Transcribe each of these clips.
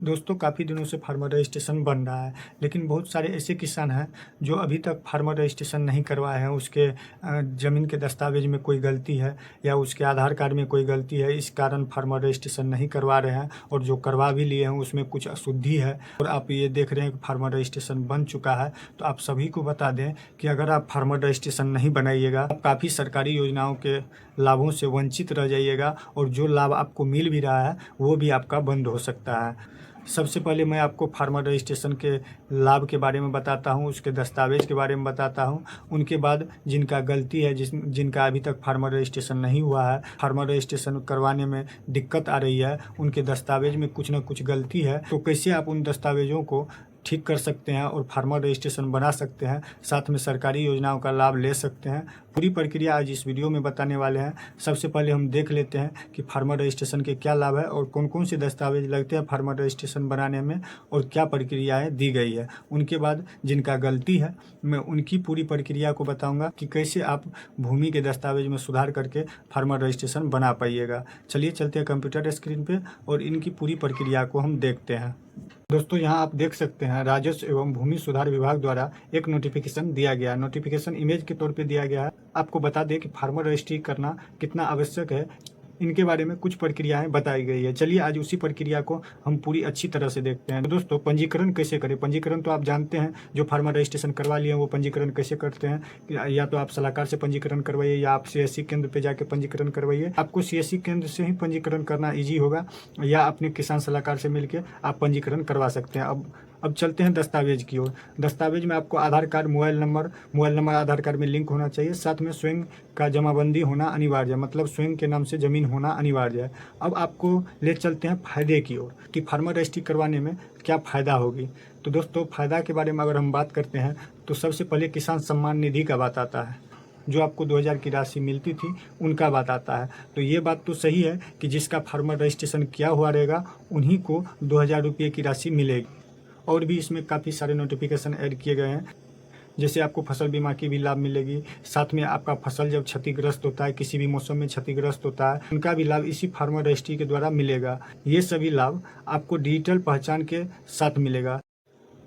दोस्तों काफ़ी दिनों से फार्मर रजिस्ट्रेशन बन रहा है, लेकिन बहुत सारे ऐसे किसान हैं जो अभी तक फार्मर रजिस्ट्रेशन नहीं करवाए हैं। उसके ज़मीन के दस्तावेज में कोई गलती है या उसके आधार कार्ड में कोई गलती है, इस कारण फार्मर रजिस्ट्रेशन नहीं करवा रहे हैं। और जो करवा भी लिए हैं उसमें कुछ अशुद्धि है और आप ये देख रहे हैं कि फार्मर रजिस्ट्रेशन बन चुका है। तो आप सभी को बता दें कि अगर आप फार्मर रजिस्ट्रेशन नहीं बनाइएगा, आप काफ़ी सरकारी योजनाओं के लाभों से वंचित रह जाइएगा और जो लाभ आपको मिल भी रहा है वो भी आपका बंद हो सकता है। सबसे पहले मैं आपको फार्मर रजिस्ट्रेशन के लाभ के बारे में बताता हूँ, उसके दस्तावेज के बारे में बताता हूँ। उनके बाद जिनका गलती है, जिनका अभी तक फार्मर रजिस्ट्रेशन नहीं हुआ है, फार्मर रजिस्ट्रेशन करवाने में दिक्कत आ रही है, उनके दस्तावेज में कुछ ना कुछ गलती है, तो कैसे आप उन दस्तावेजों को ठीक कर सकते हैं और फार्मर रजिस्ट्रेशन बना सकते हैं, साथ में सरकारी योजनाओं का लाभ ले सकते हैं। पूरी प्रक्रिया आज इस वीडियो में बताने वाले हैं। सबसे पहले हम देख लेते हैं कि फार्मर रजिस्ट्रेशन के क्या लाभ है और कौन कौन से दस्तावेज लगते हैं फार्मर रजिस्ट्रेशन बनाने में और क्या प्रक्रियाएं दी गई है। उनके बाद जिनका गलती है मैं उनकी पूरी प्रक्रिया को बताऊंगा कि कैसे आप भूमि के दस्तावेज में सुधार करके फार्मर रजिस्ट्रेशन बना पाइएगा। चलिए चलते हैं कंप्यूटर स्क्रीन पे और इनकी पूरी प्रक्रिया को हम देखते हैं। दोस्तों यहाँ आप देख सकते हैं राजस्व एवं भूमि सुधार विभाग द्वारा एक नोटिफिकेशन दिया गया है। नोटिफिकेशन इमेज के तौर पे दिया गया है। आपको बता दें कि फार्मर रजिस्ट्री करना कितना आवश्यक है, इनके बारे में कुछ प्रक्रियाएं बताई गई है। चलिए आज उसी प्रक्रिया को हम पूरी अच्छी तरह से देखते हैं। तो दोस्तों पंजीकरण कैसे करें। पंजीकरण तो आप जानते हैं, जो फार्मर रजिस्ट्रेशन करवा लिए हैं वो पंजीकरण कैसे करते हैं। या तो आप सलाहकार से पंजीकरण करवाइए या आप CSC केंद्र पे जाके पंजीकरण करवाइए। आपको CSC केंद्र से ही पंजीकरण करना ईजी होगा या अपने किसान सलाहकार से मिलकर आप पंजीकरण करवा सकते हैं। अब चलते हैं दस्तावेज की ओर। दस्तावेज में आपको आधार कार्ड, मोबाइल नंबर आधार कार्ड में लिंक होना चाहिए। साथ में स्वयं का जमाबंदी होना अनिवार्य है, मतलब स्वयं के नाम से ज़मीन होना अनिवार्य है। अब आपको ले चलते हैं फ़ायदे की ओर कि फार्मर रजिस्ट्री करवाने में क्या फ़ायदा होगी। तो दोस्तों फ़ायदा के बारे में अगर हम बात करते हैं तो सबसे पहले किसान सम्मान निधि का बात आता है। जो आपको 2000 की राशि मिलती थी उनका बात आता है। तो ये बात तो सही है कि जिसका फार्मर रजिस्ट्रेशन किया हुआ रहेगा उन्हीं को 2000 रुपये की राशि मिलेगी। और भी इसमें काफ़ी सारे नोटिफिकेशन ऐड किए गए हैं, जैसे आपको फसल बीमा की भी लाभ मिलेगी। साथ में आपका फसल जब क्षतिग्रस्त होता है, किसी भी मौसम में क्षतिग्रस्त होता है, उनका भी लाभ इसी फार्मर रजिस्ट्री के द्वारा मिलेगा। ये सभी लाभ आपको डिजिटल पहचान के साथ मिलेगा।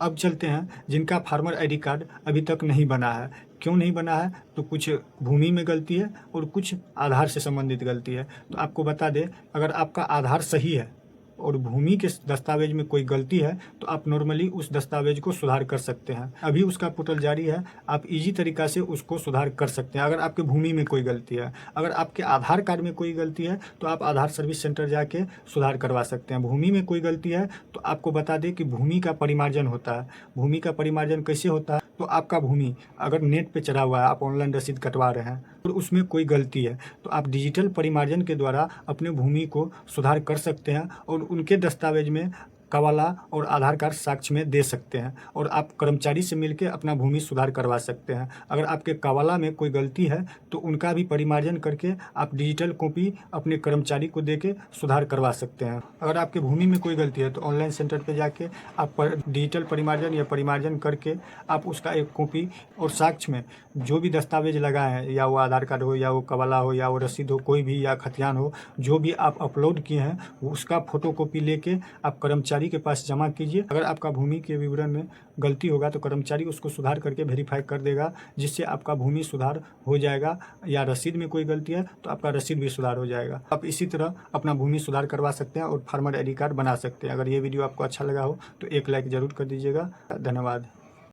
अब चलते हैं जिनका फार्मर ID कार्ड अभी तक नहीं बना है। क्यों नहीं बना है, तो कुछ भूमि में गलती है और कुछ आधार से संबंधित गलती है। तो आपको बता दें, अगर आपका आधार सही है और भूमि के दस्तावेज में कोई गलती है तो आप नॉर्मली उस दस्तावेज को सुधार कर सकते हैं। अभी उसका पोर्टल जारी है, आप इजी तरीका से उसको सुधार कर सकते हैं। अगर आपके भूमि में कोई गलती है, अगर आपके आधार कार्ड में कोई गलती है तो आप आधार सर्विस सेंटर जाके सुधार करवा सकते हैं। भूमि में कोई गलती है तो आपको बता दें कि भूमि का परिमार्जन होता है। भूमि का परिमार्जन कैसे होता है, तो आपका भूमि अगर नेट पे चढ़ा हुआ है, आप ऑनलाइन रसीद कटवा रहे हैं और उसमें कोई गलती है, तो आप डिजिटल परिमार्जन के द्वारा अपने भूमि को सुधार कर सकते हैं और उनके दस्तावेज में कवाला और आधार कार्ड साक्ष्य में दे सकते हैं और आप कर्मचारी से मिलकर अपना भूमि सुधार करवा सकते हैं। अगर आपके कवाला में कोई गलती है तो उनका भी परिमार्जन करके आप डिजिटल कॉपी अपने कर्मचारी को देके सुधार करवा सकते हैं। अगर आपके भूमि में कोई गलती है तो ऑनलाइन सेंटर पे जाके आप डिजिटल परिमार्जन या परिमार्जन करके आप उसका एक कॉपी और साक्ष्य में जो भी दस्तावेज लगाए हैं, या वो आधार कार्ड हो या वो कवाला हो या वो रसीद हो, कोई भी या खतियान हो, जो भी आप अपलोड किए हैं उसका फोटोकॉपी लेके आप कर्मचारी के पास जमा कीजिए। अगर आपका भूमि के विवरण में गलती होगा तो कर्मचारी उसको सुधार करके वेरीफाई कर देगा, जिससे आपका भूमि सुधार हो जाएगा। या रसीद में कोई गलती है तो आपका रसीद भी सुधार हो जाएगा। आप इसी तरह अपना भूमि सुधार करवा सकते हैं और फार्मर ID कार्ड बना सकते हैं। अगर ये वीडियो आपको अच्छा लगा हो तो एक लाइक ज़रूर कर दीजिएगा। धन्यवाद।